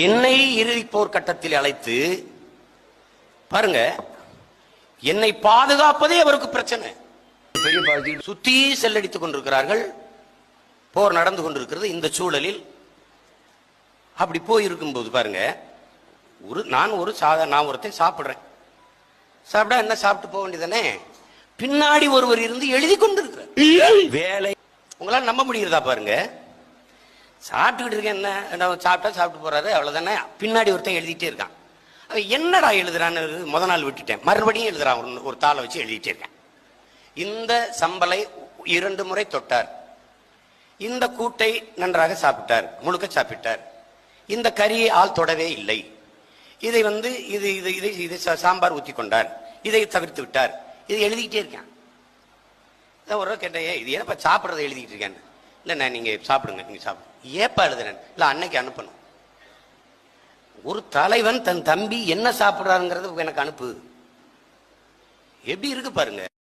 என்னை இறுதி போர் கட்டத்தில் அழைத்து பாருங்க, என்னை பாதுகாப்பதே அவருக்கு பிரச்சனை. சுத்தி செல்லடித்துக் கொண்டிருக்கிறார்கள், போர் நடந்து கொண்டிருக்கிறது. இந்த சூழலில் அப்படி போயிருக்கும் போது பாருங்க, நான் ஒருத்தை சாப்பிடுறேன். சாப்பிட்டா என்ன, சாப்பிட்டு போக வேண்டியதானே? பின்னாடி ஒருவர் இருந்து எழுதி கொண்டிருக்கிறார் வேலை. உங்களால் நம்ப முடிகிறதா? பாருங்க, சாப்பிட்டுக்கிட்டு இருக்கேன், என்ன சாப்பிட்டா சாப்பிட்டு போறாரு, அவ்வளவுதானே. பின்னாடி ஒருத்தன் எழுதிட்டே இருக்கான். என்னடா எழுதுறான்னு முத நாள் விட்டுட்டேன், மறுபடியும் எழுதுறான். ஒரு தாளை வச்சு எழுதிட்டே இருக்கேன். இந்த சம்பலை 2 முறை தொட்டார், இந்த கூட்டை நன்றாக சாப்பிட்டார், முழுக்க சாப்பிட்டார், இந்த கறியை ஆள் தொடவே இல்லை, இதை இதை சாம்பார் ஊற்றி கொண்டார், இதை தவிர்த்து விட்டார், இதை எழுதிக்கிட்டே இருக்கேன். ஒரு கேட்டேன், இது ஏப்பா சாப்பிட்றதை எழுதிக்கிட்டு இருக்கேன். இல்லைண்ணா நீங்க சாப்பிடுங்க, நீங்க சாப்பிடுங்க. ஏப்பா எழுதுறேன்? இல்லை அன்னைக்கு அனுப்பணும். ஒரு தலைவன் தன் தம்பி என்ன சாப்பிட்றாருங்கிறது எனக்கு அனுப்பு. எப்படி இருக்கு பாருங்க.